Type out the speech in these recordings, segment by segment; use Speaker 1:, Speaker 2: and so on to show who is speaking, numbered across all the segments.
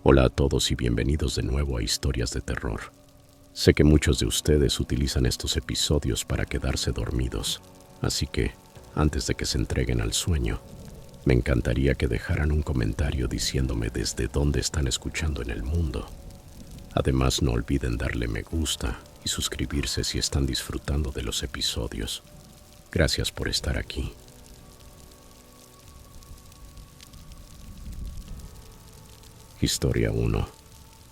Speaker 1: Hola a todos y bienvenidos de nuevo a Historias de Terror. Sé que muchos de ustedes utilizan estos episodios para quedarse dormidos, así que, antes de que se entreguen al sueño, me encantaría que dejaran un comentario diciéndome desde dónde están escuchando en el mundo. Además, no olviden darle me gusta y suscribirse si están disfrutando de los episodios. Gracias por estar aquí. Historia 1.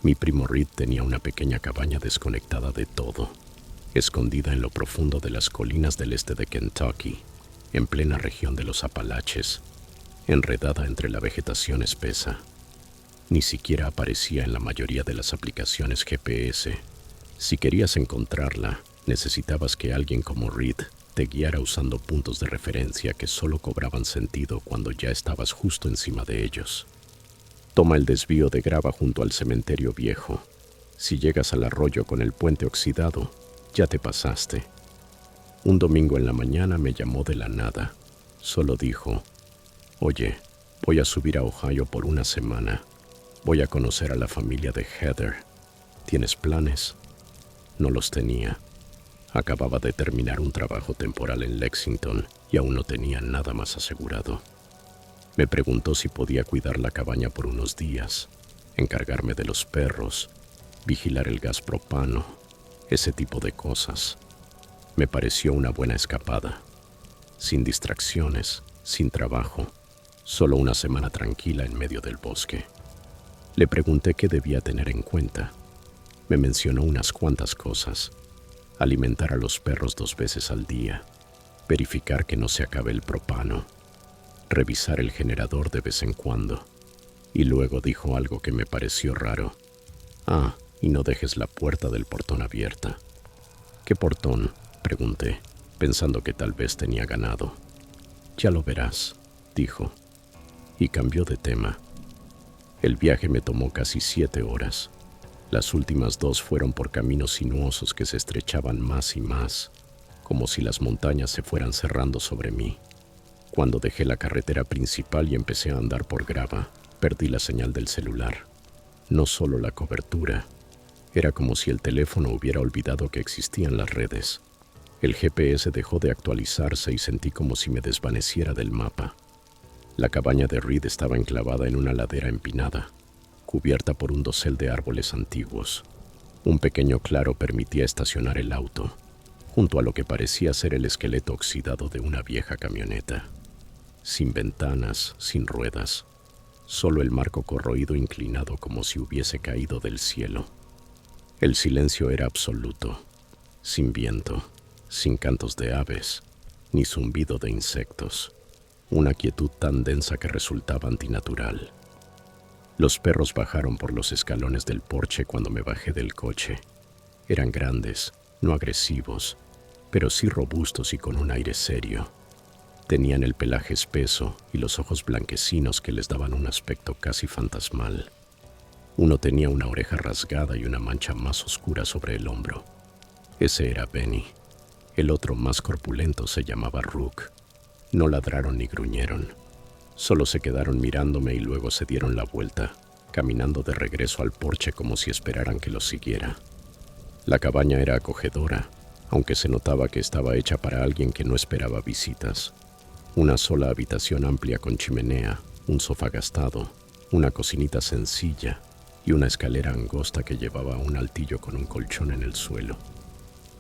Speaker 1: Mi primo Reed tenía una pequeña cabaña desconectada de todo, escondida en lo profundo de las colinas del este de Kentucky, en plena región de los Apalaches, enredada entre la vegetación espesa. Ni siquiera aparecía en la mayoría de las aplicaciones GPS. Si querías encontrarla, necesitabas que alguien como Reed te guiara usando puntos de referencia que solo cobraban sentido cuando ya estabas justo encima de ellos. Toma el desvío de grava junto al cementerio viejo. Si llegas al arroyo con el puente oxidado, ya te pasaste. Un domingo en la mañana me llamó de la nada. Solo dijo: «Oye, voy a subir a Ohio por una semana. Voy a conocer a la familia de Heather. ¿Tienes planes?». No los tenía. Acababa de terminar un trabajo temporal en Lexington y aún no tenía nada más asegurado. Me preguntó si podía cuidar la cabaña por unos días, encargarme de los perros, vigilar el gas propano, ese tipo de cosas. Me pareció una buena escapada. Sin distracciones, sin trabajo, solo una semana tranquila en medio del bosque. Le pregunté qué debía tener en cuenta. Me mencionó unas cuantas cosas: alimentar a los perros 2 veces al día, verificar que no se acabe el propano, revisar el generador de vez en cuando. Y luego dijo algo que me pareció raro. «Ah, y no dejes la puerta del portón abierta». «¿Qué portón?», pregunté, pensando que tal vez tenía ganado. «Ya lo verás», dijo, y cambió de tema. El viaje me tomó casi 7 horas. Las últimas 2 fueron por caminos sinuosos que se estrechaban más y más, como si las montañas se fueran cerrando sobre mí. Cuando dejé la carretera principal y empecé a andar por grava, perdí la señal del celular. No solo la cobertura. Era como si el teléfono hubiera olvidado que existían las redes. El GPS dejó de actualizarse y sentí como si me desvaneciera del mapa. La cabaña de Reed estaba enclavada en una ladera empinada, cubierta por un dosel de árboles antiguos. Un pequeño claro permitía estacionar el auto, junto a lo que parecía ser el esqueleto oxidado de una vieja camioneta. Sin ventanas, sin ruedas, solo el marco corroído inclinado como si hubiese caído del cielo. El silencio era absoluto, sin viento, sin cantos de aves, ni zumbido de insectos. Una quietud tan densa que resultaba antinatural. Los perros bajaron por los escalones del porche cuando me bajé del coche. Eran grandes, no agresivos, pero sí robustos y con un aire serio. Tenían el pelaje espeso y los ojos blanquecinos que les daban un aspecto casi fantasmal. Uno tenía una oreja rasgada y una mancha más oscura sobre el hombro. Ese era Benny. El otro, más corpulento, se llamaba Rook. No ladraron ni gruñeron. Solo se quedaron mirándome y luego se dieron la vuelta, caminando de regreso al porche como si esperaran que los siguiera. La cabaña era acogedora, aunque se notaba que estaba hecha para alguien que no esperaba visitas. Una sola habitación amplia con chimenea, un sofá gastado, una cocinita sencilla y una escalera angosta que llevaba a un altillo con un colchón en el suelo.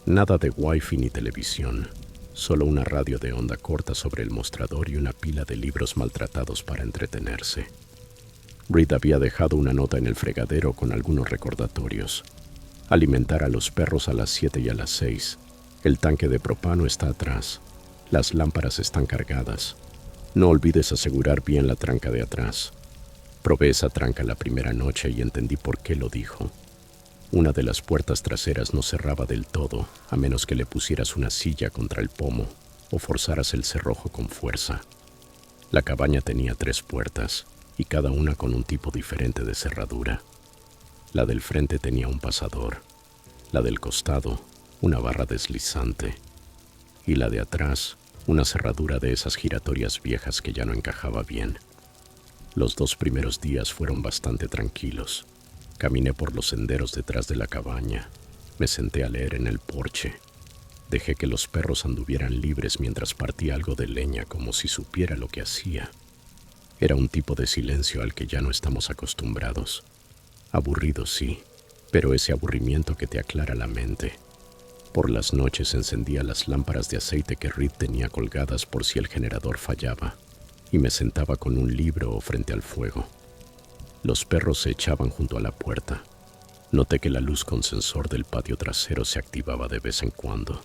Speaker 1: Nada de wifi ni televisión, solo una radio de onda corta sobre el mostrador y una pila de libros maltratados para entretenerse. Reed había dejado una nota en el fregadero con algunos recordatorios. Alimentar a los perros a las 7 y a las 6. El tanque de propano está atrás. Las lámparas están cargadas. No olvides asegurar bien la tranca de atrás. Probé esa tranca la primera noche y entendí por qué lo dijo. Una de las puertas traseras no cerraba del todo, a menos que le pusieras una silla contra el pomo o forzaras el cerrojo con fuerza. La cabaña tenía 3 puertas, y cada una con un tipo diferente de cerradura. La del frente tenía un pasador, la del costado, una barra deslizante, y la de atrás, una cerradura de esas giratorias viejas que ya no encajaba bien. Los 2 primeros días fueron bastante tranquilos. Caminé por los senderos detrás de la cabaña. Me senté a leer en el porche. Dejé que los perros anduvieran libres mientras partía algo de leña como si supiera lo que hacía. Era un tipo de silencio al que ya no estamos acostumbrados. Aburrido, sí, pero ese aburrimiento que te aclara la mente. Por las noches encendía las lámparas de aceite que Reed tenía colgadas por si el generador fallaba, y me sentaba con un libro o frente al fuego. Los perros se echaban junto a la puerta. Noté que la luz con sensor del patio trasero se activaba de vez en cuando,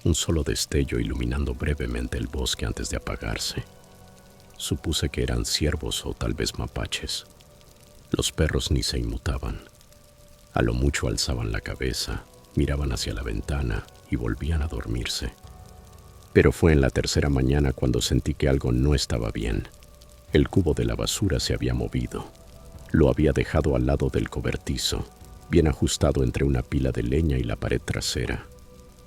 Speaker 1: un solo destello iluminando brevemente el bosque antes de apagarse. Supuse que eran ciervos o tal vez mapaches. Los perros ni se inmutaban. A lo mucho alzaban la cabeza, miraban hacia la ventana y volvían a dormirse. Pero fue en la tercera mañana cuando sentí que algo no estaba bien. El cubo de la basura se había movido. Lo había dejado al lado del cobertizo, bien ajustado entre una pila de leña y la pared trasera.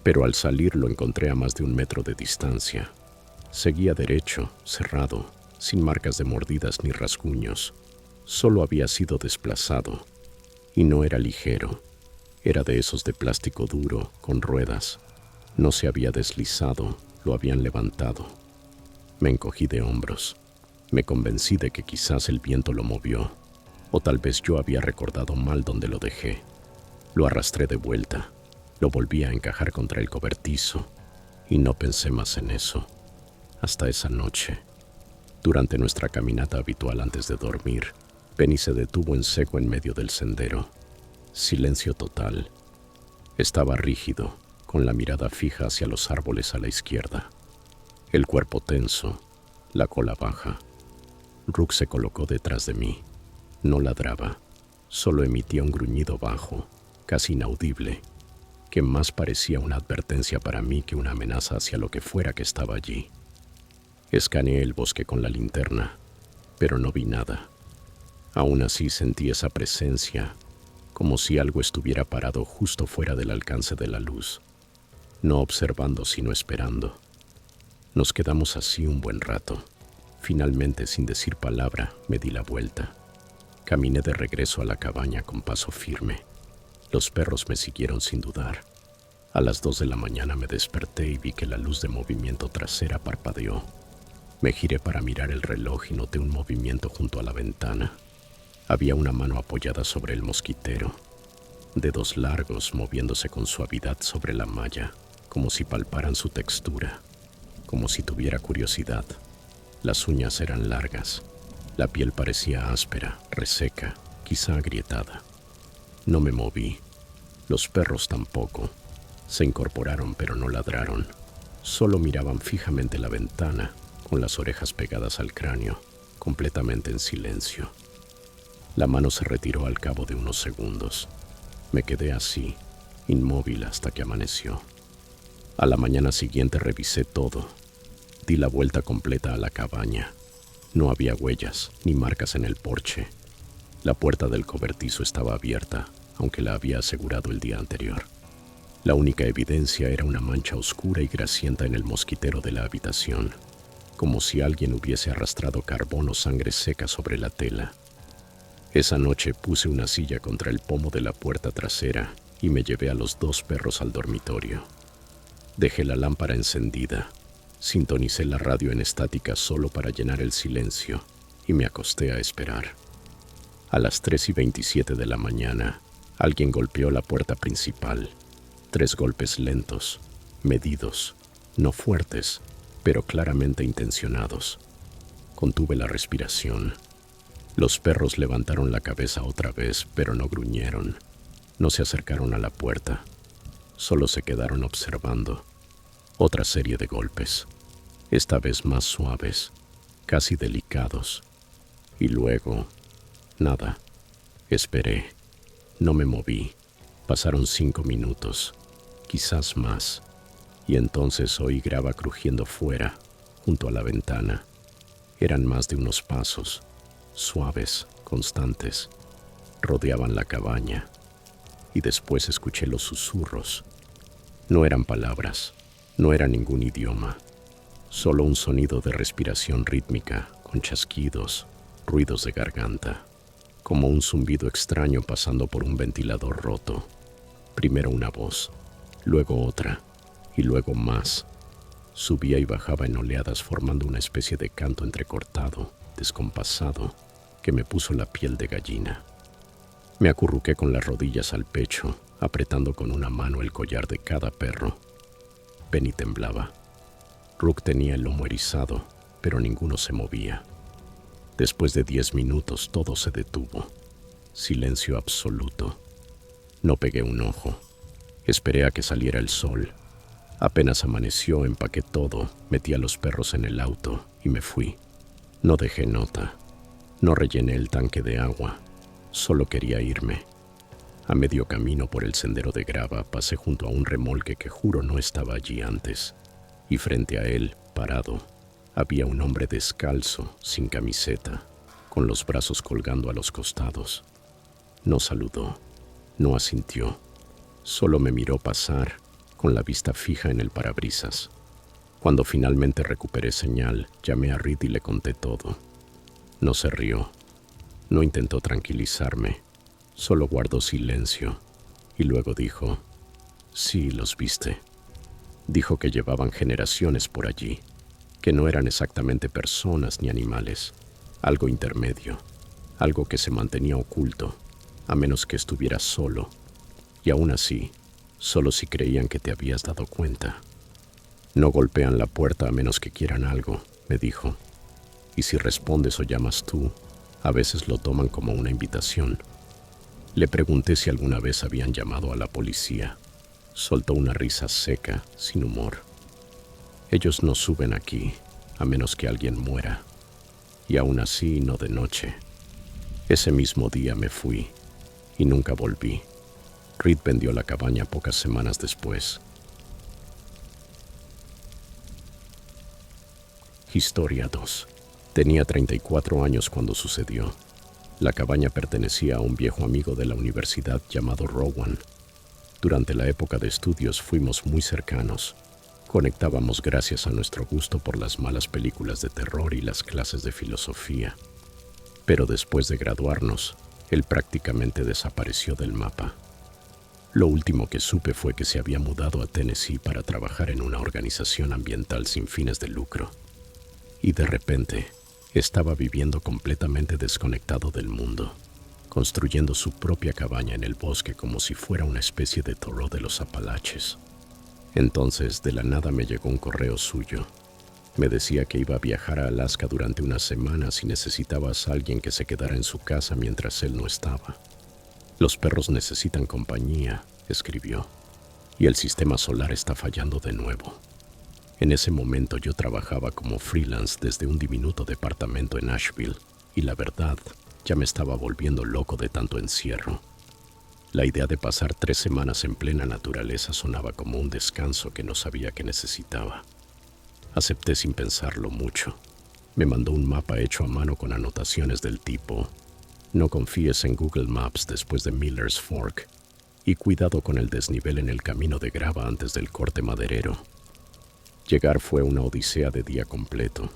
Speaker 1: Pero al salir lo encontré a más de 1 metro de distancia. Seguía derecho, cerrado, sin marcas de mordidas ni rasguños. Solo había sido desplazado. Y no era ligero. Era de esos de plástico duro, con ruedas. No se había deslizado, lo habían levantado. Me encogí de hombros. Me convencí de que quizás el viento lo movió, o tal vez yo había recordado mal dónde lo dejé. Lo arrastré de vuelta. Lo volví a encajar contra el cobertizo, y no pensé más en eso. Hasta esa noche. Durante nuestra caminata habitual antes de dormir, Penny se detuvo en seco en medio del sendero. Silencio total. Estaba rígido, con la mirada fija hacia los árboles a la izquierda. El cuerpo tenso, la cola baja. Rook se colocó detrás de mí. No ladraba, solo emitía un gruñido bajo, casi inaudible, que más parecía una advertencia para mí que una amenaza hacia lo que fuera que estaba allí. Escaneé el bosque con la linterna, pero no vi nada. Aún así sentí esa presencia, como si algo estuviera parado justo fuera del alcance de la luz, no observando sino esperando. Nos quedamos así un buen rato. Finalmente, sin decir palabra, me di la vuelta. Caminé de regreso a la cabaña con paso firme. Los perros me siguieron sin dudar. A las 2 de la mañana me desperté y vi que la luz de movimiento trasera parpadeó. Me giré para mirar el reloj y noté un movimiento junto a la ventana. Había una mano apoyada sobre el mosquitero, dedos largos moviéndose con suavidad sobre la malla, como si palparan su textura, como si tuviera curiosidad. Las uñas eran largas, la piel parecía áspera, reseca, quizá agrietada. No me moví, los perros tampoco. Se incorporaron pero no ladraron, solo miraban fijamente la ventana, con las orejas pegadas al cráneo, completamente en silencio. La mano se retiró al cabo de unos segundos. Me quedé así, inmóvil hasta que amaneció. A la mañana siguiente revisé todo. Di la vuelta completa a la cabaña. No había huellas ni marcas en el porche. La puerta del cobertizo estaba abierta, aunque la había asegurado el día anterior. La única evidencia era una mancha oscura y grasienta en el mosquitero de la habitación, como si alguien hubiese arrastrado carbón o sangre seca sobre la tela. Esa noche puse una silla contra el pomo de la puerta trasera y me llevé a los 2 perros al dormitorio. Dejé la lámpara encendida, sintonicé la radio en estática solo para llenar el silencio y me acosté a esperar. A las 3:27 de la mañana, alguien golpeó la puerta principal. 3 golpes lentos, medidos, no fuertes, pero claramente intencionados. Contuve la respiración. Los perros levantaron la cabeza otra vez, pero no gruñeron. No se acercaron a la puerta. Solo se quedaron observando. Otra serie de golpes, esta vez más suaves, casi delicados. Y luego, nada. Esperé. No me moví. Pasaron 5 minutos, quizás más. Y entonces oí grava crujiendo fuera, junto a la ventana. Eran más de unos pasos, suaves, constantes. Rodeaban la cabaña. Y después escuché los susurros. No eran palabras, no era ningún idioma. Solo un sonido de respiración rítmica, con chasquidos, ruidos de garganta, como un zumbido extraño pasando por un ventilador roto. Primero una voz, luego otra, y luego más. Subía y bajaba en oleadas formando una especie de canto entrecortado, descompasado, que me puso la piel de gallina. Me acurruqué con las rodillas al pecho, apretando con una mano el collar de cada perro. Penny temblaba. Rook tenía el lomo erizado, pero ninguno se movía. Después de 10 minutos todo se detuvo. Silencio absoluto. No pegué un ojo. Esperé a que saliera el sol. Apenas amaneció, empaqué todo, metí a los perros en el auto y me fui. No dejé nota. No rellené el tanque de agua. Solo quería irme. A medio camino por el sendero de grava pasé junto a un remolque que juro no estaba allí antes. Y frente a él, parado, había un hombre descalzo, sin camiseta, con los brazos colgando a los costados. No saludó, no asintió, solo me miró pasar, con la vista fija en el parabrisas. Cuando finalmente recuperé señal, llamé a Reed y le conté todo. No se rió, no intentó tranquilizarme, solo guardó silencio y luego dijo, «Sí, los viste». Dijo que llevaban generaciones por allí, que no eran exactamente personas ni animales, algo intermedio, algo que se mantenía oculto, a menos que estuvieras solo, y aún así, solo si creían que te habías dado cuenta. No golpean la puerta a menos que quieran algo, me dijo, y si respondes o llamas tú, a veces lo toman como una invitación. Le pregunté si alguna vez habían llamado a la policía. Soltó una risa seca, sin humor. Ellos no suben aquí, a menos que alguien muera. Y aún así, no de noche. Ese mismo día me fui, y nunca volví. Reed vendió la cabaña pocas semanas después. Historia 2. Tenía 34 años cuando sucedió. La cabaña pertenecía a un viejo amigo de la universidad llamado Rowan. Durante la época de estudios fuimos muy cercanos. Conectábamos gracias a nuestro gusto por las malas películas de terror y las clases de filosofía. Pero después de graduarnos, él prácticamente desapareció del mapa. Lo último que supe fue que se había mudado a Tennessee para trabajar en una organización ambiental sin fines de lucro. Y de repente, estaba viviendo completamente desconectado del mundo, construyendo su propia cabaña en el bosque como si fuera una especie de Thoreau de los Apalaches. Entonces, de la nada me llegó un correo suyo. Me decía que iba a viajar a Alaska durante unas semanas y necesitabas a alguien que se quedara en su casa mientras él no estaba. Los perros necesitan compañía, escribió, y el sistema solar está fallando de nuevo. En ese momento yo trabajaba como freelance desde un diminuto departamento en Asheville, y la verdad, ya me estaba volviendo loco de tanto encierro. La idea de pasar 3 semanas en plena naturaleza sonaba como un descanso que no sabía que necesitaba. Acepté sin pensarlo mucho. Me mandó un mapa hecho a mano con anotaciones del tipo: no confíes en Google Maps después de Miller's Fork, y cuidado con el desnivel en el camino de grava antes del corte maderero. Llegar fue una odisea de día completo.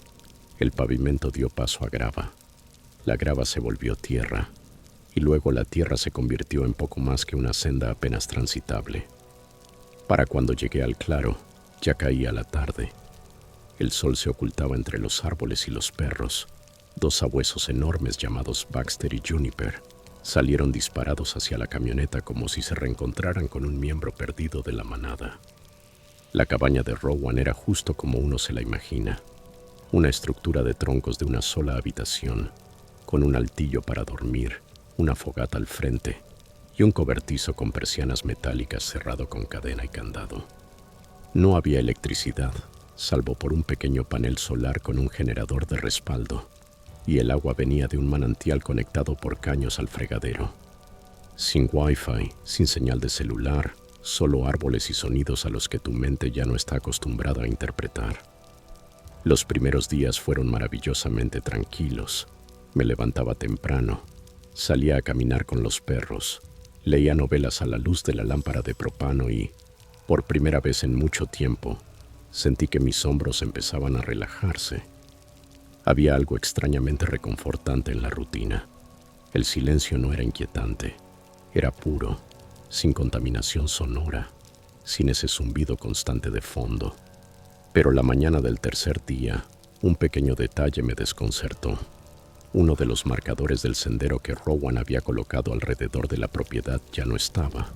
Speaker 1: El pavimento dio paso a grava. La grava se volvió tierra, y luego la tierra se convirtió en poco más que una senda apenas transitable. Para cuando llegué al claro, ya caía la tarde. El sol se ocultaba entre los árboles y los perros. 2 sabuesos enormes llamados Baxter y Juniper salieron disparados hacia la camioneta como si se reencontraran con un miembro perdido de la manada. La cabaña de Rowan era justo como uno se la imagina, una estructura de troncos de una sola habitación, con un altillo para dormir, una fogata al frente y un cobertizo con persianas metálicas cerrado con cadena y candado. No había electricidad, salvo por un pequeño panel solar con un generador de respaldo, y el agua venía de un manantial conectado por caños al fregadero. Sin Wi-Fi, sin señal de celular, solo árboles y sonidos a los que tu mente ya no está acostumbrada a interpretar. Los primeros días fueron maravillosamente tranquilos. Me levantaba temprano, salía a caminar con los perros, leía novelas a la luz de la lámpara de propano y, por primera vez en mucho tiempo, sentí que mis hombros empezaban a relajarse. Había algo extrañamente reconfortante en la rutina. El silencio no era inquietante, era puro, sin contaminación sonora, sin ese zumbido constante de fondo. Pero la mañana del tercer día, un pequeño detalle me desconcertó. Uno de los marcadores del sendero que Rowan había colocado alrededor de la propiedad ya no estaba.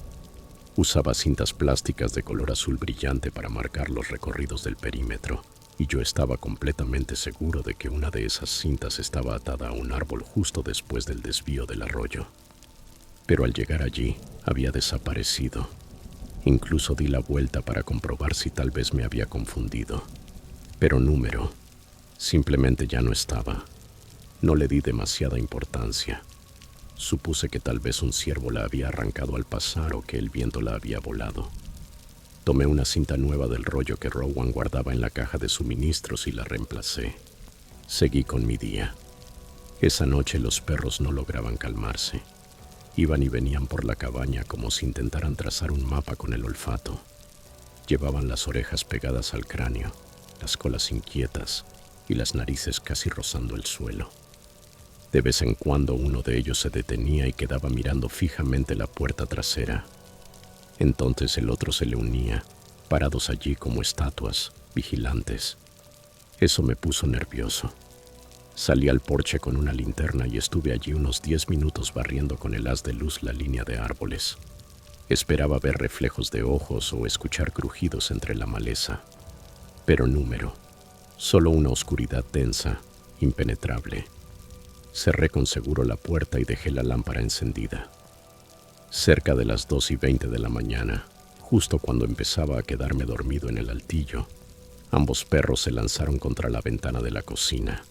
Speaker 1: Usaba cintas plásticas de color azul brillante para marcar los recorridos del perímetro, y yo estaba completamente seguro de que una de esas cintas estaba atada a un árbol justo después del desvío del arroyo. Pero al llegar allí, había desaparecido. Incluso di la vuelta para comprobar si tal vez me había confundido. Pero simplemente ya no estaba. No le di demasiada importancia. Supuse que tal vez un ciervo la había arrancado al pasar o que el viento la había volado. Tomé una cinta nueva del rollo que Rowan guardaba en la caja de suministros y la reemplacé. Seguí con mi día. Esa noche los perros no lograban calmarse. Iban y venían por la cabaña como si intentaran trazar un mapa con el olfato. Llevaban las orejas pegadas al cráneo, las colas inquietas y las narices casi rozando el suelo. De vez en cuando uno de ellos se detenía y quedaba mirando fijamente la puerta trasera. Entonces el otro se le unía, parados allí como estatuas, vigilantes. Eso me puso nervioso. Salí al porche con una linterna y estuve allí unos 10 minutos barriendo con el haz de luz la línea de árboles. Esperaba ver reflejos de ojos o escuchar crujidos entre la maleza. Pero solo una oscuridad densa, impenetrable. Cerré con seguro la puerta y dejé la lámpara encendida. Cerca de las 2:20 de la mañana, justo cuando empezaba a quedarme dormido en el altillo, ambos perros se lanzaron contra la ventana de la cocina.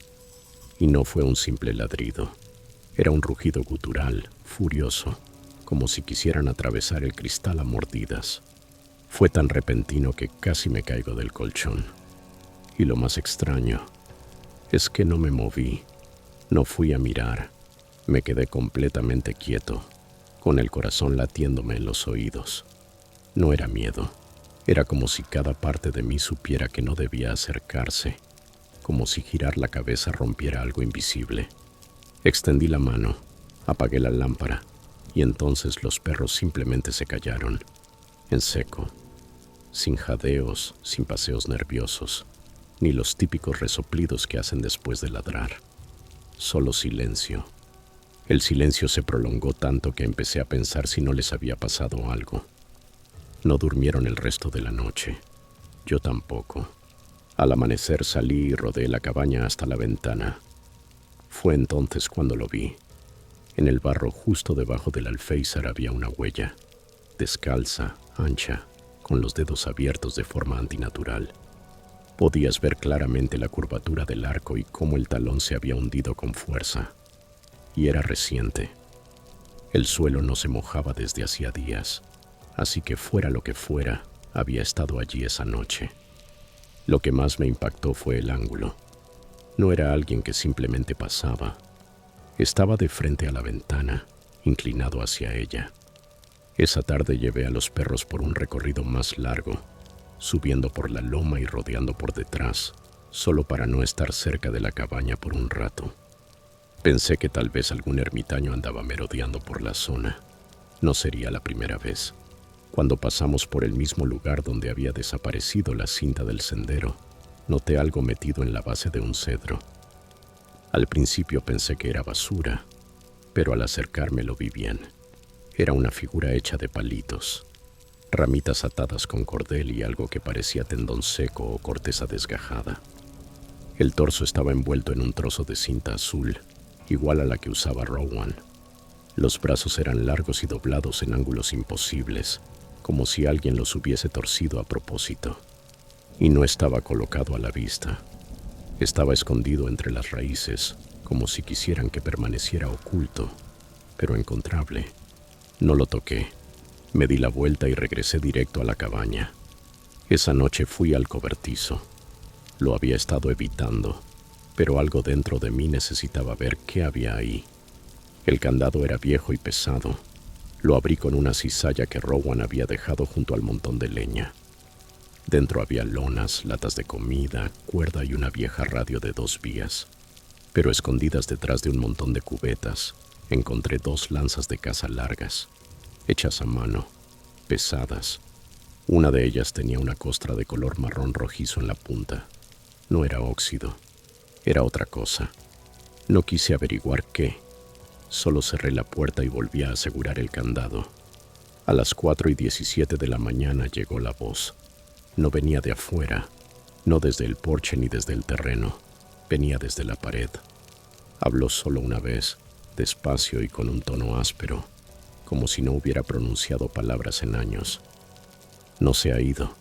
Speaker 1: Y no fue un simple ladrido. Era un rugido gutural, furioso, como si quisieran atravesar el cristal a mordidas. Fue tan repentino que casi me caigo del colchón. Y lo más extraño es que no me moví. No fui a mirar, me quedé completamente quieto, con el corazón latiéndome en los oídos. No era miedo, era como si cada parte de mí supiera que no debía acercarse, como si girar la cabeza rompiera algo invisible. Extendí la mano, apagué la lámpara, y entonces los perros simplemente se callaron, en seco, sin jadeos, sin paseos nerviosos, ni los típicos resoplidos que hacen después de ladrar. Solo silencio. El silencio se prolongó tanto que empecé a pensar si no les había pasado algo. No durmieron el resto de la noche. Yo tampoco. Al amanecer salí y rodé la cabaña hasta la ventana. Fue entonces cuando lo vi. En el barro justo debajo del alféizar había una huella, descalza, ancha, con los dedos abiertos de forma antinatural. Podías ver claramente la curvatura del arco y cómo el talón se había hundido con fuerza. Y era reciente. El suelo no se mojaba desde hacía días, así que fuera lo que fuera, había estado allí esa noche. Lo que más me impactó fue el ángulo. No era alguien que simplemente pasaba. Estaba de frente a la ventana, inclinado hacia ella. Esa tarde llevé a los perros por un recorrido más largo, subiendo por la loma y rodeando por detrás, solo para no estar cerca de la cabaña por un rato. Pensé que tal vez algún ermitaño andaba merodeando por la zona. No sería la primera vez. Cuando pasamos por el mismo lugar donde había desaparecido la cinta del sendero, noté algo metido en la base de un cedro. Al principio pensé que era basura, pero al acercarme lo vi bien. Era una figura hecha de palitos, ramitas atadas con cordel y algo que parecía tendón seco o corteza desgajada. El torso estaba envuelto en un trozo de cinta azul, igual a la que usaba Rowan. Los brazos eran largos y doblados en ángulos imposibles, como si alguien los hubiese torcido a propósito. Y no estaba colocado a la vista. Estaba escondido entre las raíces, como si quisieran que permaneciera oculto, pero encontrable. No lo toqué. Me di la vuelta y regresé directo a la cabaña. Esa noche fui al cobertizo. Lo había estado evitando, pero algo dentro de mí necesitaba ver qué había ahí. El candado era viejo y pesado. Lo abrí con una cizalla que Rowan había dejado junto al montón de leña. Dentro había lonas, latas de comida, cuerda y una vieja radio de 2 vías. Pero escondidas detrás de un montón de cubetas, encontré 2 lanzas de caza largas, hechas a mano, pesadas. Una de ellas tenía una costra de color marrón rojizo en la punta. No era óxido, era otra cosa. No quise averiguar qué. Solo cerré la puerta y volví a asegurar el candado. A las 4:17 de la mañana llegó la voz. No venía de afuera, no desde el porche ni desde el terreno. Venía desde la pared. Habló solo una vez, despacio y con un tono áspero, como si no hubiera pronunciado palabras en años. No se ha ido,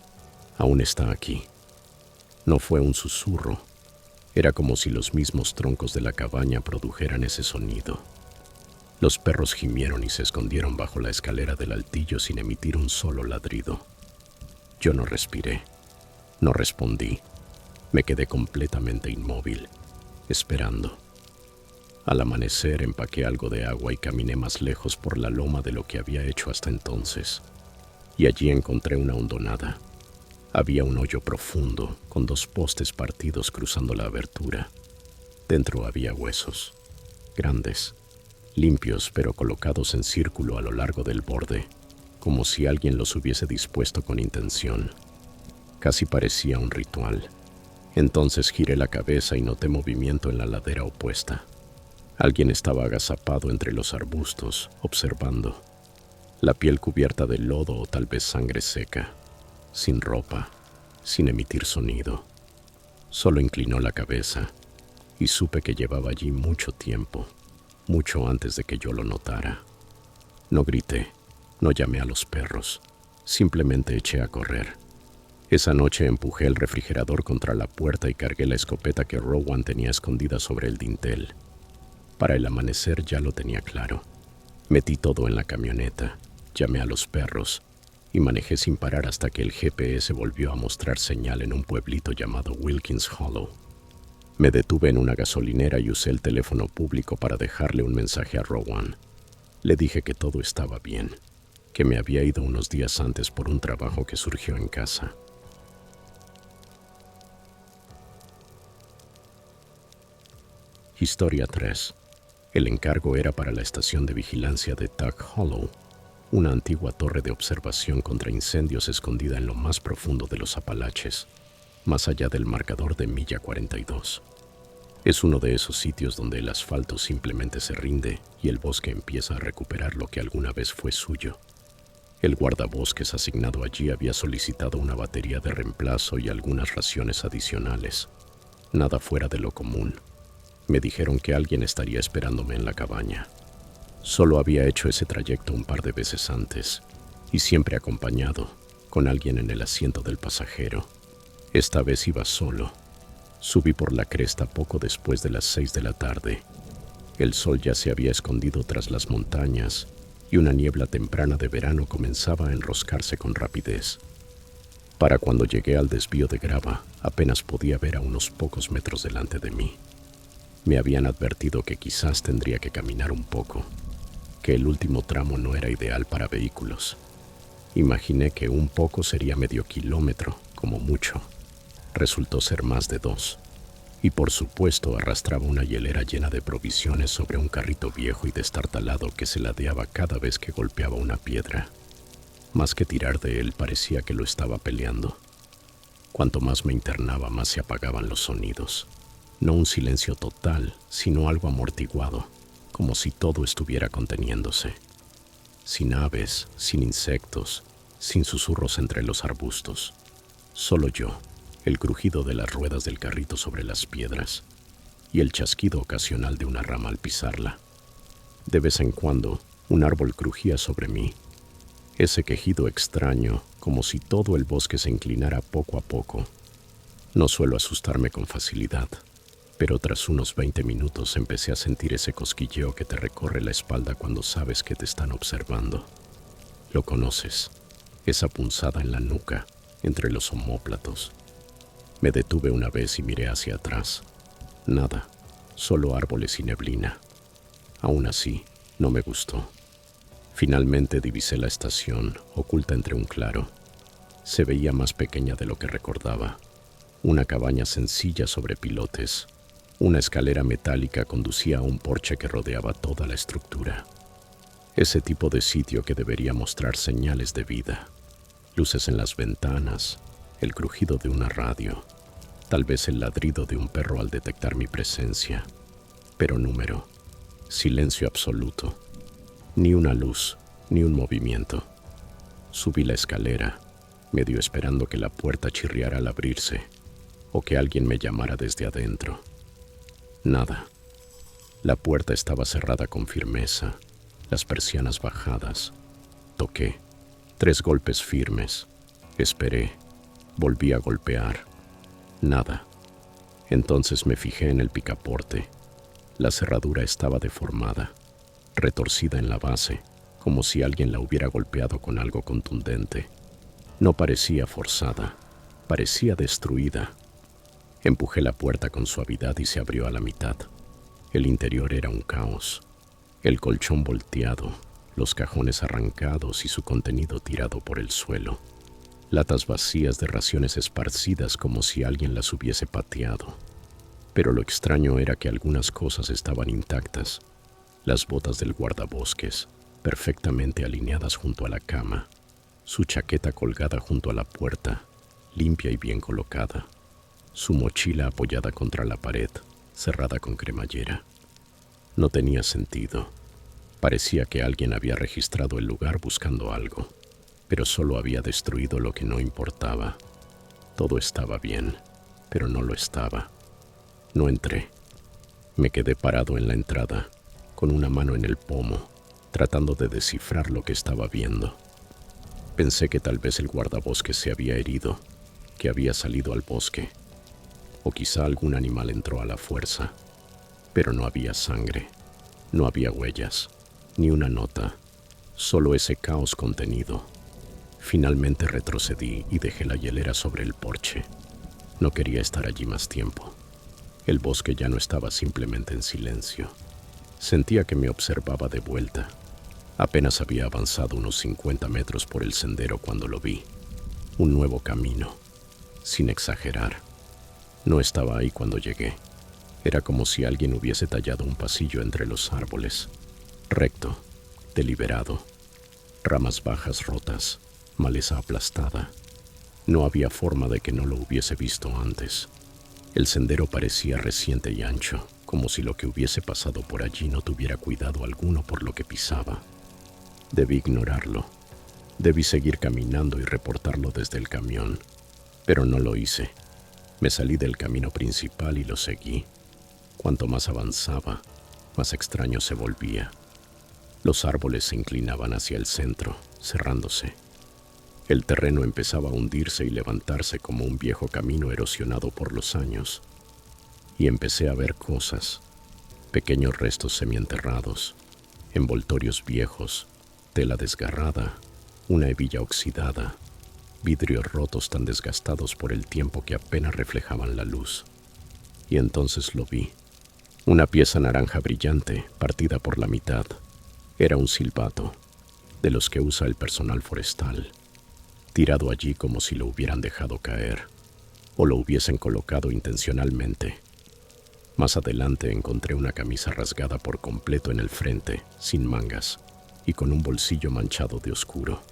Speaker 1: aún está aquí. No fue un susurro, era como si los mismos troncos de la cabaña produjeran ese sonido. Los perros gimieron y se escondieron bajo la escalera del altillo sin emitir un solo ladrido. Yo no respiré, no respondí, me quedé completamente inmóvil, esperando. Al amanecer empaqué algo de agua y caminé más lejos por la loma de lo que había hecho hasta entonces. Y allí encontré una hondonada. Había un hoyo profundo, con 2 postes partidos cruzando la abertura. Dentro había huesos, grandes, limpios pero colocados en círculo a lo largo del borde, como si alguien los hubiese dispuesto con intención. Casi parecía un ritual. Entonces giré la cabeza y noté movimiento en la ladera opuesta. Alguien estaba agazapado entre los arbustos, observando. La piel cubierta de lodo o tal vez sangre seca, sin ropa, sin emitir sonido. Solo inclinó la cabeza y supe que llevaba allí mucho tiempo, mucho antes de que yo lo notara. No grité, no llamé a los perros, simplemente eché a correr. Esa noche empujé el refrigerador contra la puerta y cargué la escopeta que Rowan tenía escondida sobre el dintel. Para el amanecer ya lo tenía claro. Metí todo en la camioneta, llamé a los perros y manejé sin parar hasta que el GPS volvió a mostrar señal en un pueblito llamado Wilkins Hollow. Me detuve en una gasolinera y usé el teléfono público para dejarle un mensaje a Rowan. Le dije que todo estaba bien, que me había ido unos días antes por un trabajo que surgió en casa. Historia 3. El encargo era para la estación de vigilancia de Tuck Hollow, una antigua torre de observación contra incendios escondida en lo más profundo de los Apalaches, más allá del marcador de milla 42. Es uno de esos sitios donde el asfalto simplemente se rinde y el bosque empieza a recuperar lo que alguna vez fue suyo. El guardabosques asignado allí había solicitado una batería de reemplazo y algunas raciones adicionales. Nada fuera de lo común. Me dijeron que alguien estaría esperándome en la cabaña. Solo había hecho ese trayecto un par de veces antes, y siempre acompañado, con alguien en el asiento del pasajero. Esta vez iba solo. Subí por la cresta poco después de las 6 de la tarde. El sol ya se había escondido tras las montañas, y una niebla temprana de verano comenzaba a enroscarse con rapidez. Para cuando llegué al desvío de grava, apenas podía ver a unos pocos metros delante de mí. Me habían advertido que quizás tendría que caminar un poco, que el último tramo no era ideal para vehículos. Imaginé que un poco sería medio kilómetro, como mucho. Resultó ser más de 2. Y por supuesto arrastraba una hielera llena de provisiones sobre un carrito viejo y destartalado que se ladeaba cada vez que golpeaba una piedra. Más que tirar de él, parecía que lo estaba peleando. Cuanto más me internaba, más se apagaban los sonidos. No un silencio total, sino algo amortiguado, como si todo estuviera conteniéndose. Sin aves, sin insectos, sin susurros entre los arbustos. Solo yo, el crujido de las ruedas del carrito sobre las piedras y el chasquido ocasional de una rama al pisarla. De vez en cuando, un árbol crujía sobre mí. Ese quejido extraño, como si todo el bosque se inclinara poco a poco. No suelo asustarme con facilidad, pero tras unos 20 minutos empecé a sentir ese cosquilleo que te recorre la espalda cuando sabes que te están observando. Lo conoces, esa punzada en la nuca, entre los omóplatos. Me detuve una vez y miré hacia atrás. Nada, solo árboles y neblina. Aún así, no me gustó. Finalmente divisé la estación, oculta entre un claro. Se veía más pequeña de lo que recordaba. Una cabaña sencilla sobre pilotes, Una escalera metálica conducía a un porche que rodeaba toda la estructura. Ese tipo de sitio que debería mostrar señales de vida. Luces en las ventanas, el crujido de una radio, tal vez el ladrido de un perro al detectar mi presencia. Pero número, silencio absoluto. Ni una luz, ni un movimiento. Subí la escalera, medio esperando que la puerta chirriara al abrirse, o que alguien me llamara desde adentro. Nada. La puerta estaba cerrada con firmeza, las persianas bajadas. Toqué. 3 golpes firmes. Esperé. Volví a golpear. Nada. Entonces me fijé en el picaporte. La cerradura estaba deformada, retorcida en la base, como si alguien la hubiera golpeado con algo contundente. No parecía forzada, parecía destruida. Empujé la puerta con suavidad y se abrió a la mitad. El interior era un caos. El colchón volteado, los cajones arrancados y su contenido tirado por el suelo. Latas vacías de raciones esparcidas como si alguien las hubiese pateado. Pero lo extraño era que algunas cosas estaban intactas. Las botas del guardabosques, perfectamente alineadas junto a la cama. Su chaqueta colgada junto a la puerta, limpia y bien colocada. Su mochila apoyada contra la pared, cerrada con cremallera. No tenía sentido. Parecía que alguien había registrado el lugar buscando algo, pero solo había destruido lo que no importaba. Todo estaba bien, pero no lo estaba. No entré. Me quedé parado en la entrada, con una mano en el pomo, tratando de descifrar lo que estaba viendo. Pensé que tal vez el guardabosques se había herido, que había salido al bosque, o quizá algún animal entró a la fuerza. Pero no había sangre, no había huellas, ni una nota, solo ese caos contenido. Finalmente retrocedí y dejé la hielera sobre el porche. No quería estar allí más tiempo. El bosque ya no estaba simplemente en silencio. Sentía que me observaba de vuelta. Apenas había avanzado unos 50 metros por el sendero cuando lo vi. Un nuevo camino, sin exagerar. No estaba ahí cuando llegué. Era como si alguien hubiese tallado un pasillo entre los árboles. Recto, deliberado. Ramas bajas rotas, maleza aplastada. No había forma de que no lo hubiese visto antes. El sendero parecía reciente y ancho, como si lo que hubiese pasado por allí no tuviera cuidado alguno por lo que pisaba. Debí ignorarlo. Debí seguir caminando y reportarlo desde el camión, pero no lo hice. Me salí del camino principal y lo seguí. Cuanto más avanzaba, más extraño se volvía. Los árboles se inclinaban hacia el centro, cerrándose. El terreno empezaba a hundirse y levantarse como un viejo camino erosionado por los años. Y empecé a ver cosas, pequeños restos semienterrados, envoltorios viejos, tela desgarrada, una hebilla oxidada, vidrios rotos tan desgastados por el tiempo que apenas reflejaban la luz. Y entonces lo vi. Una pieza naranja brillante, partida por la mitad. Era un silbato, de los que usa el personal forestal, tirado allí como si lo hubieran dejado caer, o lo hubiesen colocado intencionalmente. Más adelante encontré una camisa rasgada por completo en el frente, sin mangas, y con un bolsillo manchado de oscuro.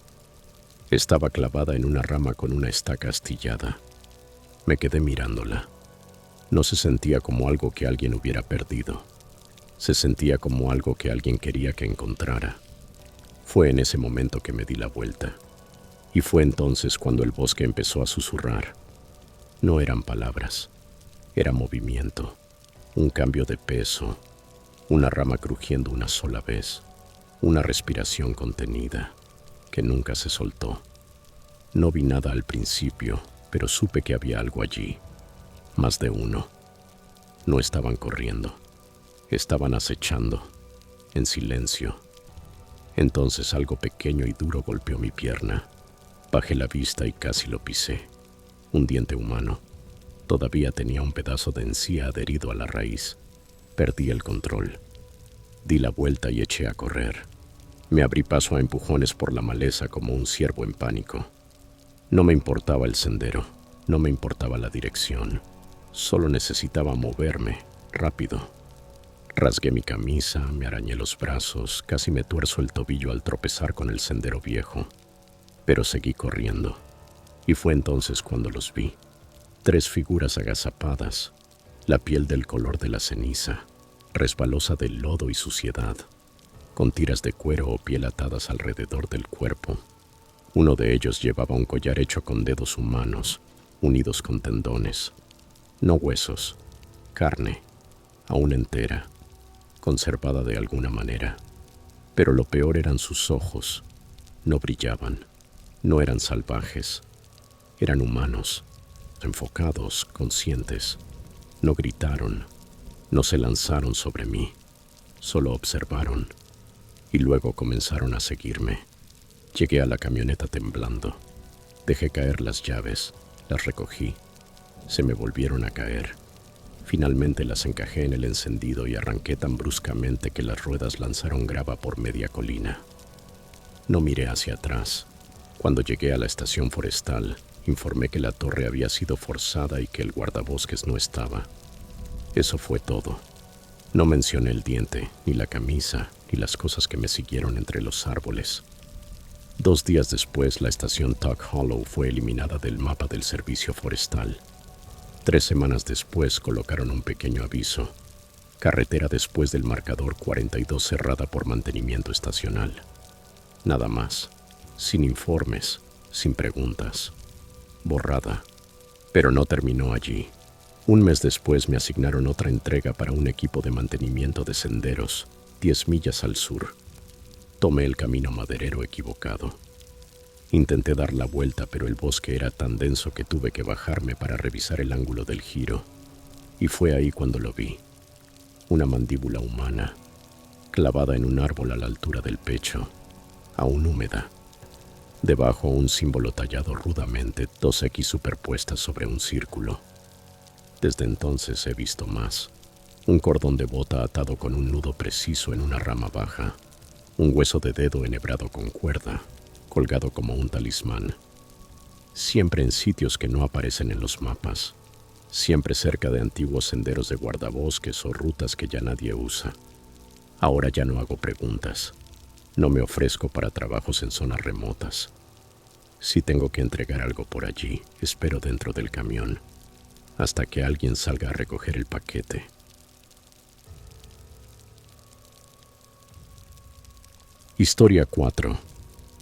Speaker 1: Estaba clavada en una rama con una estaca astillada. Me quedé mirándola. No se sentía como algo que alguien hubiera perdido. Se sentía como algo que alguien quería que encontrara. Fue en ese momento que me di la vuelta. Y fue entonces cuando el bosque empezó a susurrar. No eran palabras, era movimiento, un cambio de peso, una rama crujiendo una sola vez, una respiración contenida, que nunca se soltó. No vi nada al principio, pero supe que había algo allí, más de uno. No estaban corriendo, estaban acechando, en silencio. Entonces algo pequeño y duro golpeó mi pierna. Bajé la vista y casi lo pisé. Un diente humano. Todavía tenía un pedazo de encía adherido a la raíz. Perdí el control. Di la vuelta y eché a correr. Me abrí paso a empujones por la maleza como un ciervo en pánico. No me importaba el sendero, no me importaba la dirección. Solo necesitaba moverme, rápido. Rasgué mi camisa, me arañé los brazos, casi me tuerzo el tobillo al tropezar con el sendero viejo. Pero seguí corriendo. Y fue entonces cuando los vi. 3 figuras agazapadas, la piel del color de la ceniza, resbalosa del lodo y suciedad, con tiras de cuero o piel atadas alrededor del cuerpo. Uno de ellos llevaba un collar hecho con dedos humanos, unidos con tendones. No huesos, carne, aún entera, conservada de alguna manera. Pero lo peor eran sus ojos. No brillaban, no eran salvajes, eran humanos, enfocados, conscientes. No gritaron, no se lanzaron sobre mí, solo observaron y luego comenzaron a seguirme. Llegué a la camioneta temblando. Dejé caer las llaves, las recogí. Se me volvieron a caer. Finalmente las encajé en el encendido y arranqué tan bruscamente que las ruedas lanzaron grava por media colina. No miré hacia atrás. Cuando llegué a la estación forestal, informé que la torre había sido forzada y que el guardabosques no estaba. Eso fue todo. No mencioné el diente, ni la camisa, ni las cosas que me siguieron entre los árboles. 2 días después, la estación Tuck Hollow fue eliminada del mapa del servicio forestal. 3 semanas después colocaron un pequeño aviso: carretera después del marcador 42 cerrada por mantenimiento estacional. Nada más, sin informes, sin preguntas. Borrada. Pero no terminó allí. Un mes después me asignaron otra entrega para un equipo de mantenimiento de senderos, 10 millas al sur. Tomé el camino maderero equivocado. Intenté dar la vuelta, pero el bosque era tan denso que tuve que bajarme para revisar el ángulo del giro. Y fue ahí cuando lo vi. Una mandíbula humana, clavada en un árbol a la altura del pecho, aún húmeda. Debajo un símbolo tallado rudamente, 2X superpuestas sobre un círculo. Desde entonces he visto más. Un cordón de bota atado con un nudo preciso en una rama baja. Un hueso de dedo enhebrado con cuerda, colgado como un talismán. Siempre en sitios que no aparecen en los mapas. Siempre cerca de antiguos senderos de guardabosques o rutas que ya nadie usa. Ahora ya no hago preguntas. No me ofrezco para trabajos en zonas remotas. Si tengo que entregar algo por allí, espero dentro del camión, hasta que alguien salga a recoger el paquete. Historia 4.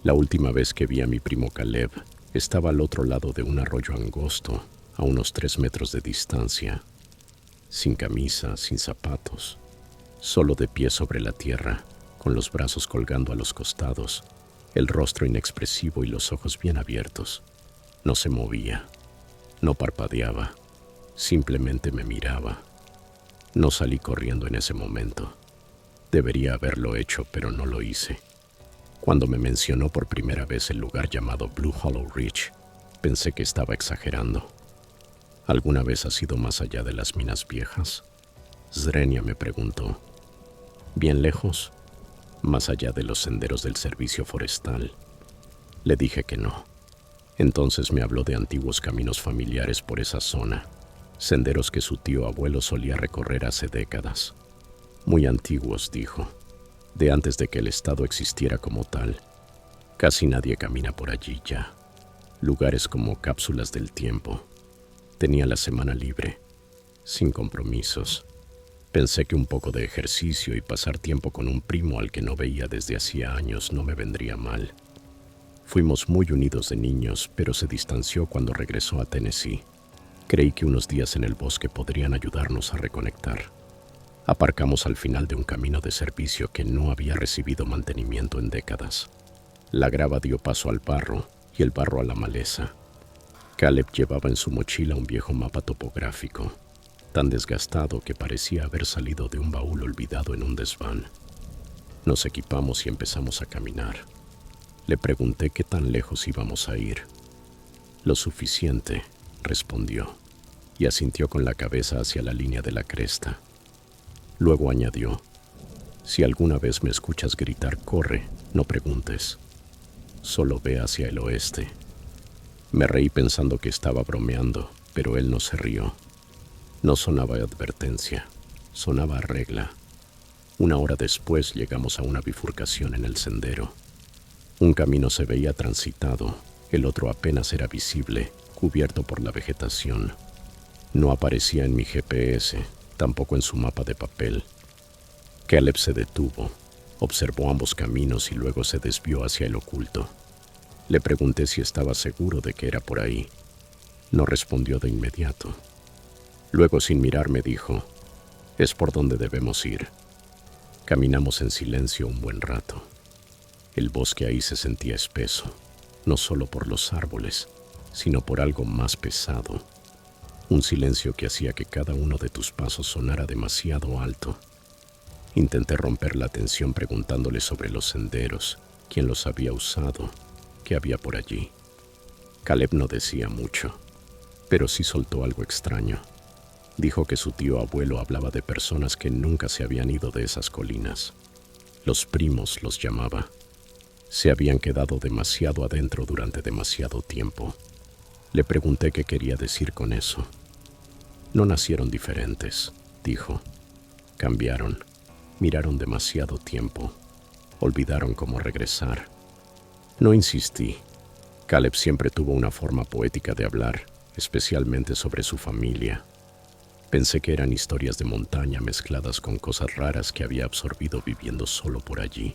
Speaker 1: La última vez que vi a mi primo Caleb, estaba al otro lado de un arroyo angosto, a unos 3 metros de distancia, sin camisa, sin zapatos, solo de pie sobre la tierra, con los brazos colgando a los costados, el rostro inexpresivo y los ojos bien abiertos. No se movía, no parpadeaba, simplemente me miraba. No salí corriendo en ese momento. Debería haberlo hecho, pero no lo hice. Cuando me mencionó por primera vez el lugar llamado Blue Hollow Ridge, pensé que estaba exagerando. ¿Alguna vez has ido más allá de las minas viejas? Zrenia me preguntó. ¿Bien lejos? ¿Más allá de los senderos del servicio forestal? Le dije que no. Entonces me habló de antiguos caminos familiares por esa zona, senderos que su tío abuelo solía recorrer hace décadas. Muy antiguos, dijo, de antes de que el estado existiera como tal. Casi nadie camina por allí ya. Lugares como cápsulas del tiempo. Tenía la semana libre, sin compromisos. Pensé que un poco de ejercicio y pasar tiempo con un primo al que no veía desde hacía años no me vendría mal. Fuimos muy unidos de niños, pero se distanció cuando regresó a Tennessee. Creí que unos días en el bosque podrían ayudarnos a reconectar. Aparcamos al final de un camino de servicio que no había recibido mantenimiento en décadas. La grava dio paso al barro y el barro a la maleza. Caleb llevaba en su mochila un viejo mapa topográfico, tan desgastado que parecía haber salido de un baúl olvidado en un desván. Nos equipamos y empezamos a caminar. Le pregunté qué tan lejos íbamos a ir. Lo suficiente, respondió, y asintió con la cabeza hacia la línea de la cresta. Luego añadió, si alguna vez me escuchas gritar corre, no preguntes. Solo ve hacia el oeste. Me reí pensando que estaba bromeando, pero él no se rió. No sonaba advertencia. Sonaba a regla. 1 hora después llegamos a una bifurcación en el sendero. Un camino se veía transitado, el otro apenas era visible, cubierto por la vegetación. No aparecía en mi GPS, tampoco en su mapa de papel. Caleb se detuvo, observó ambos caminos y luego se desvió hacia el oculto. Le pregunté si estaba seguro de que era por ahí. No respondió de inmediato. Luego, sin mirarme, dijo: «Es por donde debemos ir». Caminamos en silencio un buen rato. El bosque ahí se sentía espeso, no solo por los árboles, sino por algo más pesado. Un silencio que hacía que cada uno de tus pasos sonara demasiado alto. Intenté romper la tensión preguntándole sobre los senderos, quién los había usado, qué había por allí. Caleb no decía mucho, pero sí soltó algo extraño. Dijo que su tío abuelo hablaba de personas que nunca se habían ido de esas colinas. Los primos los llamaba. Se habían quedado demasiado adentro durante demasiado tiempo. Le pregunté qué quería decir con eso. «No nacieron diferentes», dijo. «Cambiaron, miraron demasiado tiempo, olvidaron cómo regresar». No insistí. Caleb siempre tuvo una forma poética de hablar, especialmente sobre su familia. Pensé que eran historias de montaña mezcladas con cosas raras que había absorbido viviendo solo por allí.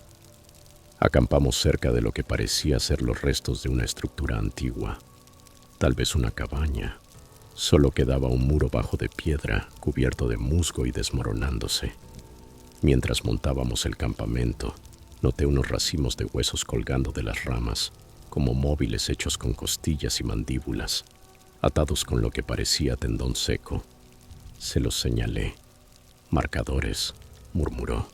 Speaker 1: Acampamos cerca de lo que parecía ser los restos de una estructura antigua, tal vez una cabaña. Solo quedaba un muro bajo de piedra, cubierto de musgo y desmoronándose. Mientras montábamos el campamento, noté unos racimos de huesos colgando de las ramas, como móviles hechos con costillas y mandíbulas, atados con lo que parecía tendón seco. Se los señalé. «Marcadores», murmuró,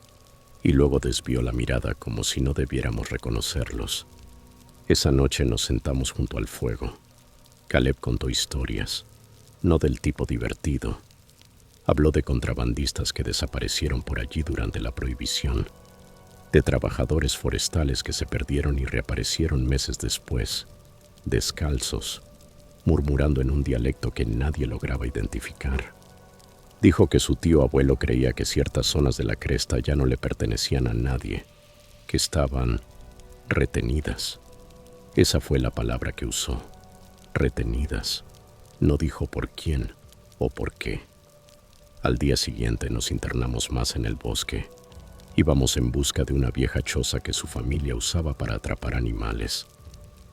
Speaker 1: y luego desvió la mirada como si no debiéramos reconocerlos. Esa noche nos sentamos junto al fuego. Caleb contó historias, no del tipo divertido. Habló de contrabandistas que desaparecieron por allí durante la prohibición, de trabajadores forestales que se perdieron y reaparecieron meses después, descalzos, murmurando en un dialecto que nadie lograba identificar. Dijo que su tío abuelo creía que ciertas zonas de la cresta ya no le pertenecían a nadie, que estaban retenidas. Esa fue la palabra que usó, retenidas. No dijo por quién o por qué. Al día siguiente nos internamos más en el bosque. Íbamos en busca de una vieja choza que su familia usaba para atrapar animales.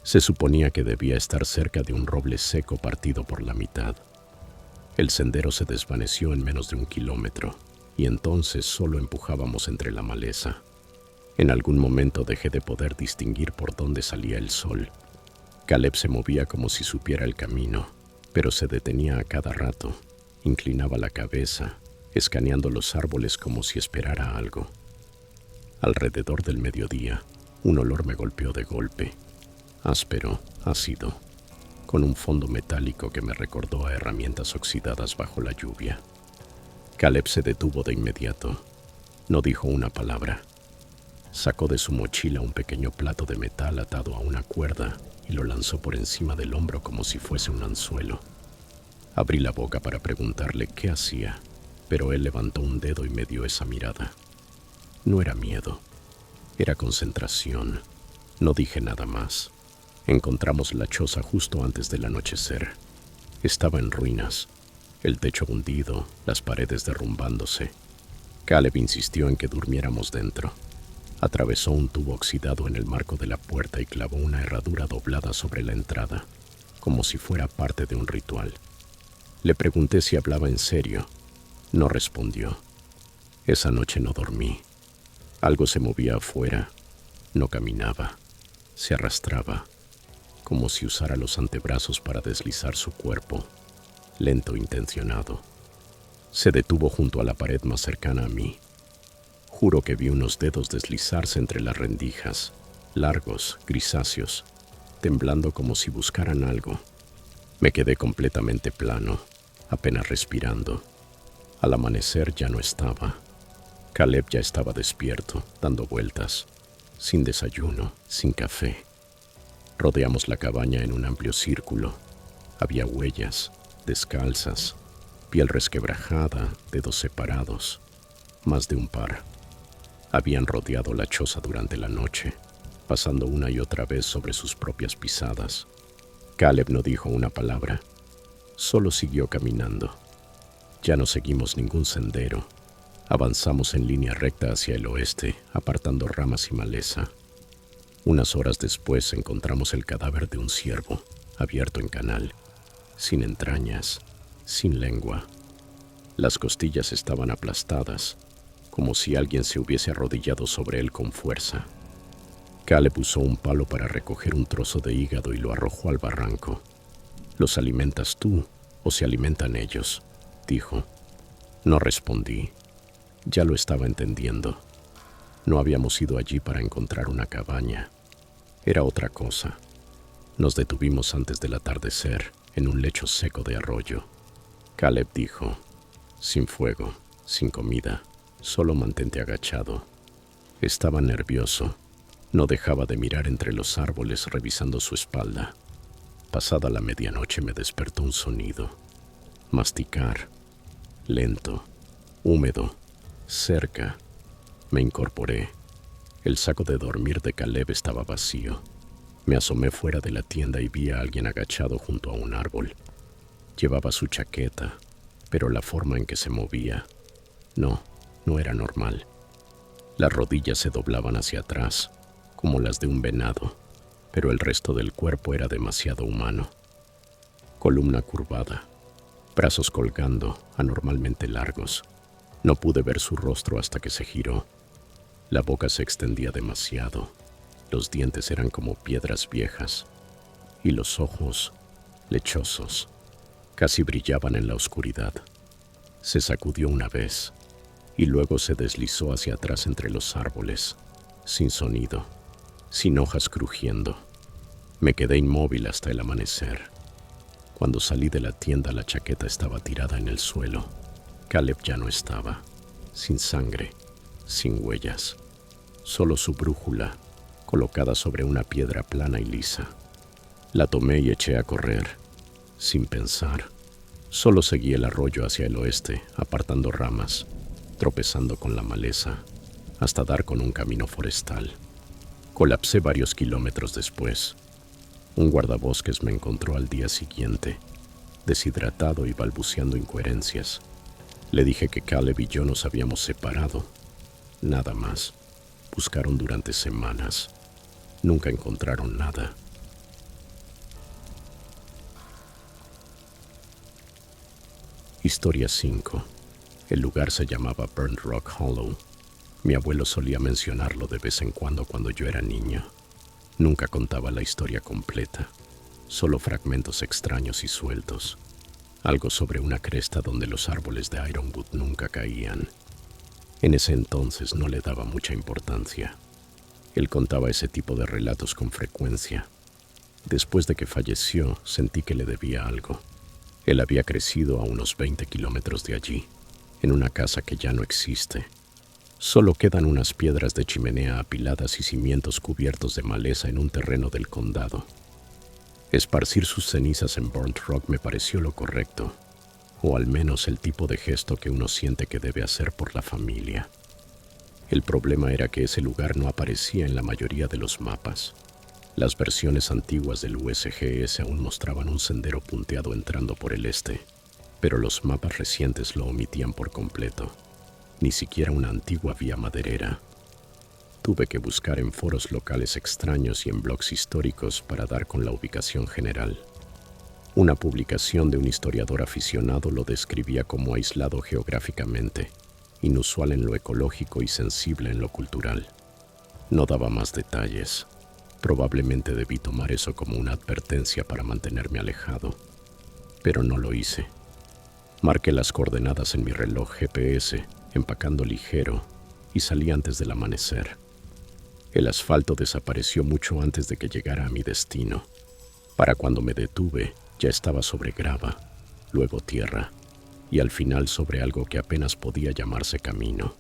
Speaker 1: Se suponía que debía estar cerca de un roble seco partido por la mitad. El sendero se desvaneció en menos de 1 kilómetro, y entonces solo empujábamos entre la maleza. En algún momento dejé de poder distinguir por dónde salía el sol. Caleb se movía como si supiera el camino, pero se detenía a cada rato, inclinaba la cabeza, escaneando los árboles como si esperara algo. Alrededor del mediodía, un olor me golpeó de golpe, áspero, ácido, con un fondo metálico que me recordó a herramientas oxidadas bajo la lluvia. Caleb se detuvo de inmediato. No dijo una palabra. Sacó de su mochila un pequeño plato de metal atado a una cuerda y lo lanzó por encima del hombro como si fuese un anzuelo. Abrí la boca para preguntarle qué hacía, pero él levantó un dedo y me dio esa mirada. No era miedo, era concentración. No dije nada más. Encontramos la choza justo antes del anochecer. Estaba en ruinas, el techo hundido, las paredes derrumbándose. Caleb insistió en que durmiéramos dentro. Atravesó un tubo oxidado en el marco de la puerta y clavó una herradura doblada sobre la entrada, como si fuera parte de un ritual. Le pregunté si hablaba en serio. No respondió. Esa noche no dormí. Algo se movía afuera. No caminaba. Se arrastraba, como si usara los antebrazos para deslizar su cuerpo, lento e intencionado. Se detuvo junto a la pared más cercana a mí. Juro que vi unos dedos deslizarse entre las rendijas, largos, grisáceos, temblando como si buscaran algo. Me quedé completamente plano, apenas respirando. Al amanecer ya no estaba. Caleb ya estaba despierto, dando vueltas, sin desayuno, sin café. Rodeamos la cabaña en un amplio círculo. Había huellas, descalzas, Piel resquebrajada, dedos separados, más de un par. Habían rodeado la choza durante la noche, pasando una y otra vez sobre sus propias pisadas. Caleb no dijo una palabra, solo siguió caminando. Ya no seguimos ningún sendero. Avanzamos en línea recta hacia el oeste, apartando ramas y maleza. Unas horas después encontramos el cadáver de un ciervo, abierto en canal, sin entrañas, sin lengua. Las costillas estaban aplastadas, como si alguien se hubiese arrodillado sobre él con fuerza. Caleb usó un palo para recoger un trozo de hígado y lo arrojó al barranco. ¿Los alimentas tú o se alimentan ellos?, dijo. No respondí. Ya lo estaba entendiendo. No habíamos ido allí para encontrar una cabaña. Era otra cosa. Nos detuvimos antes del atardecer, en un lecho seco de arroyo. Caleb dijo, sin fuego, sin comida, solo mantente agachado. Estaba nervioso. No dejaba de mirar entre los árboles revisando su espalda. Pasada la medianoche me despertó un sonido. Masticar. Lento. Húmedo. Cerca. Me incorporé. El saco de dormir de Caleb estaba vacío. Me asomé fuera de la tienda y vi a alguien agachado junto a un árbol. Llevaba su chaqueta, pero la forma en que se movía, no era normal. Las rodillas se doblaban hacia atrás, como las de un venado, pero el resto del cuerpo era demasiado humano. Columna curvada, brazos colgando, anormalmente largos. No pude ver su rostro hasta que se giró. La boca se extendía demasiado. Los dientes eran como piedras viejas. Y los ojos, lechosos, casi brillaban en la oscuridad. Se sacudió una vez y luego se deslizó hacia atrás entre los árboles, sin sonido, sin hojas crujiendo. Me quedé inmóvil hasta el amanecer. Cuando salí de la tienda, la chaqueta estaba tirada en el suelo. Caleb ya no estaba, sin sangre, sin huellas, solo su brújula, colocada sobre una piedra plana y lisa. La tomé y eché a correr, sin pensar. Solo seguí el arroyo hacia el oeste, apartando ramas, tropezando con la maleza, hasta dar con un camino forestal. Colapsé varios kilómetros después. Un guardabosques me encontró al día siguiente, deshidratado y balbuceando incoherencias. Le dije que Caleb y yo nos habíamos separado. Nada más. Buscaron durante semanas. Nunca encontraron nada. Historia 5. El lugar se llamaba Burnt Rock Hollow. Mi abuelo solía mencionarlo de vez en cuando yo era niño. Nunca contaba la historia completa, solo fragmentos extraños y sueltos. Algo sobre una cresta donde los árboles de Ironwood nunca caían. En ese entonces no le daba mucha importancia. Él contaba ese tipo de relatos con frecuencia. Después de que falleció, sentí que le debía algo. Él había crecido a unos 20 kilómetros de allí, en una casa que ya no existe. Solo quedan unas piedras de chimenea apiladas y cimientos cubiertos de maleza en un terreno del condado. Esparcir sus cenizas en Burnt Rock me pareció lo correcto, o al menos el tipo de gesto que uno siente que debe hacer por la familia. El problema era que ese lugar no aparecía en la mayoría de los mapas. Las versiones antiguas del USGS aún mostraban un sendero punteado entrando por el este, pero los mapas recientes lo omitían por completo. Ni siquiera una antigua vía maderera. Tuve que buscar en foros locales extraños y en blogs históricos para dar con la ubicación general. Una publicación de un historiador aficionado lo describía como aislado geográficamente, inusual en lo ecológico y sensible en lo cultural. No daba más detalles. Probablemente debí tomar eso como una advertencia para mantenerme alejado, pero no lo hice. Marqué las coordenadas en mi reloj GPS, empacando ligero, y salí antes del amanecer. El asfalto desapareció mucho antes de que llegara a mi destino. Para cuando me detuve, ya estaba sobre grava, luego tierra, y al final sobre algo que apenas podía llamarse camino.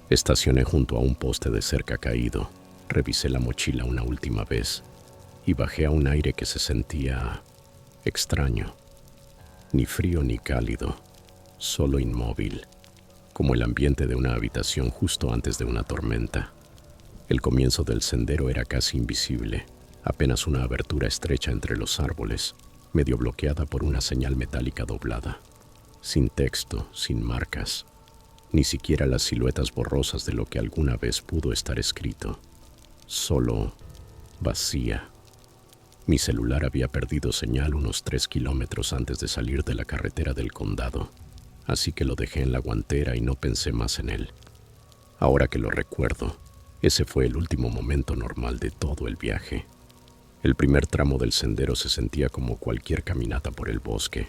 Speaker 1: Estacioné junto a un poste de cerca caído, revisé la mochila una última vez, y bajé a un aire que se sentía extraño, ni frío ni cálido, solo inmóvil, como el ambiente de una habitación justo antes de una tormenta. El comienzo del sendero era casi invisible, apenas una abertura estrecha entre los árboles, medio bloqueada por una señal metálica doblada. Sin texto, sin marcas, ni siquiera las siluetas borrosas de lo que alguna vez pudo estar escrito. Solo vacía. Mi celular había perdido señal unos 3 kilómetros antes de salir de la carretera del condado, así que lo dejé en la guantera y no pensé más en él. Ahora que lo recuerdo, ese fue el último momento normal de todo el viaje. El primer tramo del sendero se sentía como cualquier caminata por el bosque.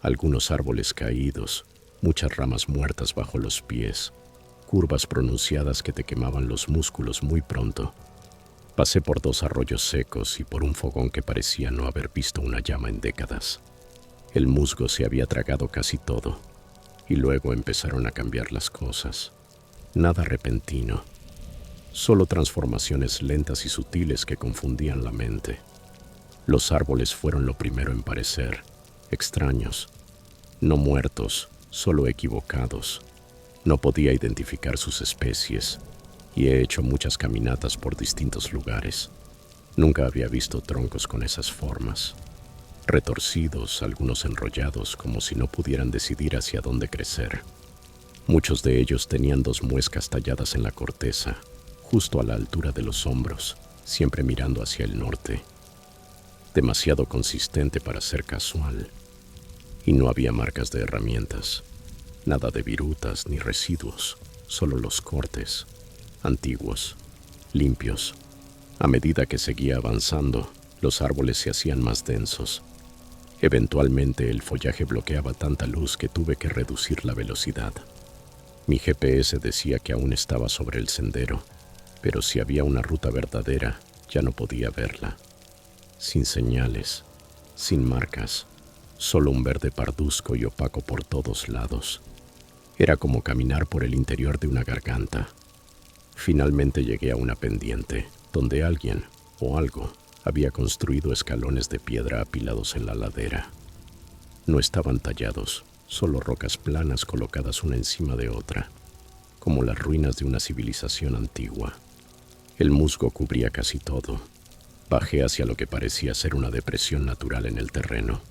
Speaker 1: Algunos árboles caídos, muchas ramas muertas bajo los pies, curvas pronunciadas que te quemaban los músculos muy pronto. Pasé por 2 arroyos secos y por un fogón que parecía no haber visto una llama en décadas. El musgo se había tragado casi todo, y luego empezaron a cambiar las cosas. Nada repentino, solo transformaciones lentas y sutiles que confundían la mente. Los árboles fueron lo primero en parecer, extraños, no muertos, solo equivocados. No podía identificar sus especies, y he hecho muchas caminatas por distintos lugares. Nunca había visto troncos con esas formas. Retorcidos, algunos enrollados, como si no pudieran decidir hacia dónde crecer. Muchos de ellos tenían 2 muescas talladas en la corteza, justo a la altura de los hombros, siempre mirando hacia el norte. Demasiado consistente para ser casual. Y no había marcas de herramientas, nada de virutas ni residuos, solo los cortes, antiguos, limpios. A medida que seguía avanzando, los árboles se hacían más densos. Eventualmente el follaje bloqueaba tanta luz que tuve que reducir la velocidad. Mi GPS decía que aún estaba sobre el sendero, pero si había una ruta verdadera, ya no podía verla. Sin señales, sin marcas, solo un verde parduzco y opaco por todos lados. Era como caminar por el interior de una garganta. Finalmente llegué a una pendiente, donde alguien, o algo, había construido escalones de piedra apilados en la ladera. No estaban tallados, solo rocas planas colocadas una encima de otra, como las ruinas de una civilización antigua. El musgo cubría casi todo. Bajé hacia lo que parecía ser una depresión natural en el terreno,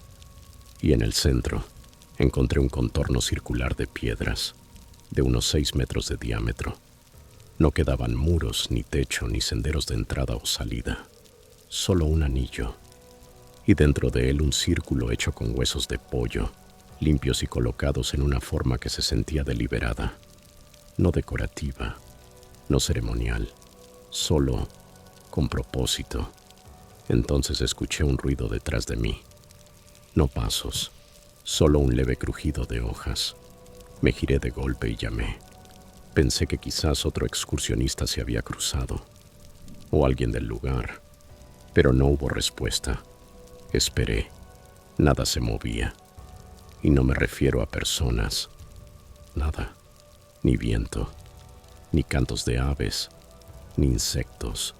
Speaker 1: y en el centro encontré un contorno circular de piedras, de unos 6 metros de diámetro. No quedaban muros, ni techo, ni senderos de entrada o salida. Solo un anillo, y dentro de él un círculo hecho con huesos de pollo, limpios y colocados en una forma que se sentía deliberada, no decorativa, no ceremonial, solo con propósito. Entonces escuché un ruido detrás de mí. No pasos, solo un leve crujido de hojas. Me giré de golpe y llamé. Pensé que quizás otro excursionista se había cruzado, o alguien del lugar, pero no hubo respuesta. Esperé. Nada se movía. Y no me refiero a personas. Nada. Ni viento, ni cantos de aves, ni insectos.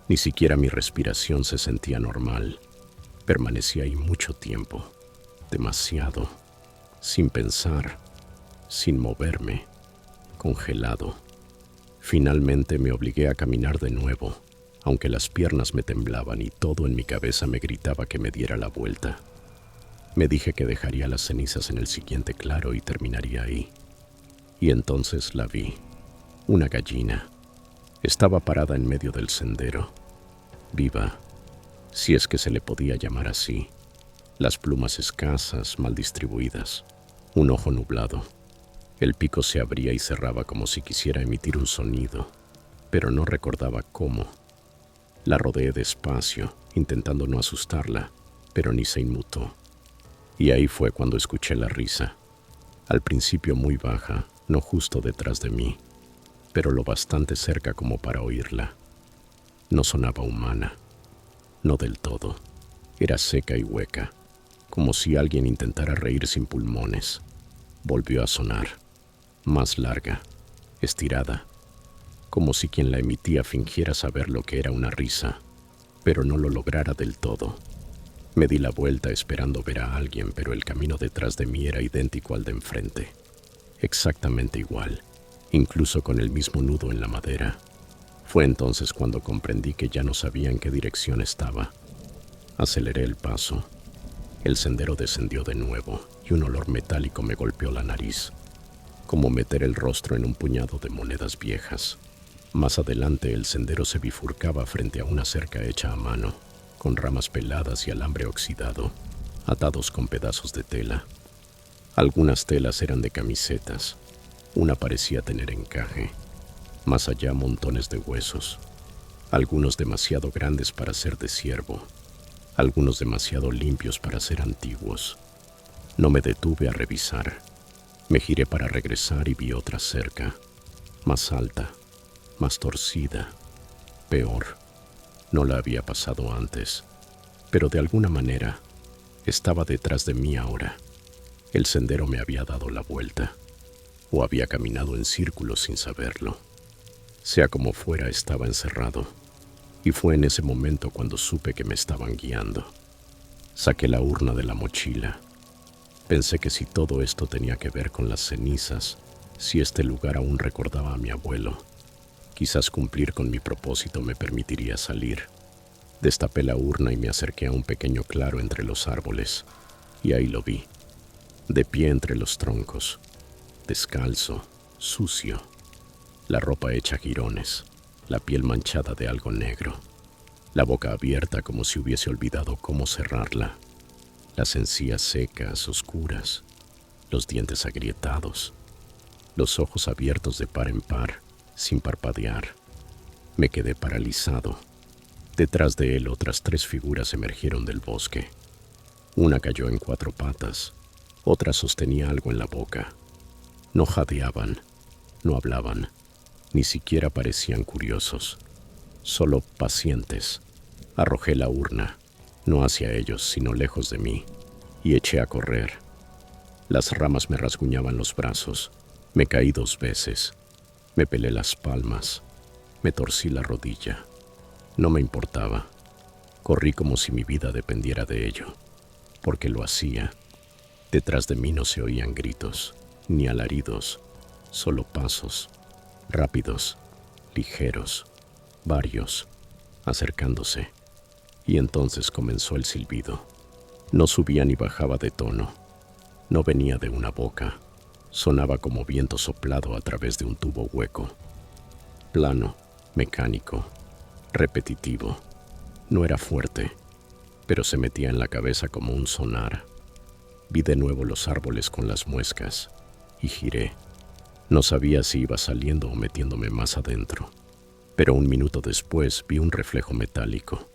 Speaker 1: Ni siquiera mi respiración se sentía normal. Permanecí ahí mucho tiempo. Demasiado. Sin pensar. Sin moverme. Congelado. Finalmente me obligué a caminar de nuevo, aunque las piernas me temblaban y todo en mi cabeza me gritaba que me diera la vuelta. Me dije que dejaría las cenizas en el siguiente claro y terminaría ahí. Y entonces la vi. Una gallina. Estaba parada en medio del sendero. Viva, si es que se le podía llamar así. Las plumas escasas, mal distribuidas. Un ojo nublado. El pico se abría y cerraba como si quisiera emitir un sonido, pero no recordaba cómo. La rodeé despacio, intentando no asustarla, pero ni se inmutó. Y ahí fue cuando escuché la risa. Al principio muy baja, no justo detrás de mí, pero lo bastante cerca como para oírla. No sonaba humana, no del todo. Era seca y hueca, como si alguien intentara reír sin pulmones. Volvió a sonar, más larga, estirada, como si quien la emitía fingiera saber lo que era una risa, pero no lo lograra del todo. Me di la vuelta esperando ver a alguien, pero el camino detrás de mí era idéntico al de enfrente. Exactamente igual, incluso con el mismo nudo en la madera. Fue entonces cuando comprendí que ya no sabía en qué dirección estaba. Aceleré el paso. El sendero descendió de nuevo y un olor metálico me golpeó la nariz, como meter el rostro en un puñado de monedas viejas. Más adelante el sendero se bifurcaba frente a una cerca hecha a mano, con ramas peladas y alambre oxidado, atados con pedazos de tela. Algunas telas eran de camisetas, una parecía tener encaje, más allá montones de huesos, algunos demasiado grandes para ser de ciervo, algunos demasiado limpios para ser antiguos. No me detuve a revisar. Me giré para regresar y vi otra cerca, más alta, más torcida, peor. No la había pasado antes, pero de alguna manera estaba detrás de mí ahora. El sendero me había dado la vuelta, o había caminado en círculos sin saberlo. Sea como fuera, estaba encerrado, y fue en ese momento cuando supe que me estaban guiando. Saqué la urna de la mochila. Pensé que si todo esto tenía que ver con las cenizas, si este lugar aún recordaba a mi abuelo, quizás cumplir con mi propósito me permitiría salir. Destapé la urna y me acerqué a un pequeño claro entre los árboles, y ahí lo vi, de pie entre los troncos, descalzo, sucio, la ropa hecha jirones, la piel manchada de algo negro, la boca abierta como si hubiese olvidado cómo cerrarla, las encías secas, oscuras, los dientes agrietados, los ojos abiertos de par en par, sin parpadear. Me quedé paralizado. Detrás de él otras 3 figuras emergieron del bosque. Una cayó en 4 patas, otra sostenía algo en la boca. No jadeaban, no hablaban, ni siquiera parecían curiosos, solo pacientes. Arrojé la urna, no hacia ellos, sino lejos de mí, y eché a correr. Las ramas me rasguñaban los brazos, me caí 2 veces, me pelé las palmas, me torcí la rodilla. No me importaba, corrí como si mi vida dependiera de ello, porque lo hacía. Detrás de mí no se oían gritos, ni alaridos, solo pasos, rápidos, ligeros, varios, acercándose. Y entonces comenzó el silbido. No subía ni bajaba de tono. No venía de una boca. Sonaba como viento soplado a través de un tubo hueco. Plano, mecánico, repetitivo. No era fuerte, pero se metía en la cabeza como un sonar. Vi de nuevo los árboles con las muescas y giré. No sabía si iba saliendo o metiéndome más adentro, pero un minuto después vi un reflejo metálico.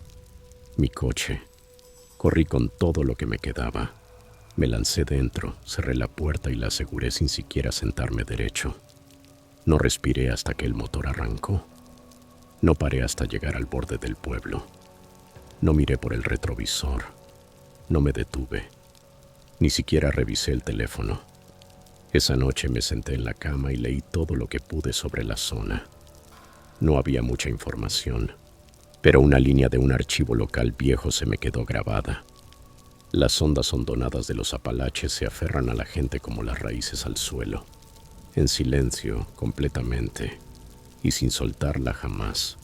Speaker 1: Mi coche. Corrí con todo lo que me quedaba. Me lancé dentro, cerré la puerta y la aseguré sin siquiera sentarme derecho. No respiré hasta que el motor arrancó. No paré hasta llegar al borde del pueblo. No miré por el retrovisor. No me detuve. Ni siquiera revisé el teléfono. Esa noche me senté en la cama y leí todo lo que pude sobre la zona. No había mucha información, pero una línea de un archivo local viejo se me quedó grabada. Las ondas hondonadas de los Apalaches se aferran a la gente como las raíces al suelo, en silencio, completamente, y sin soltarla jamás.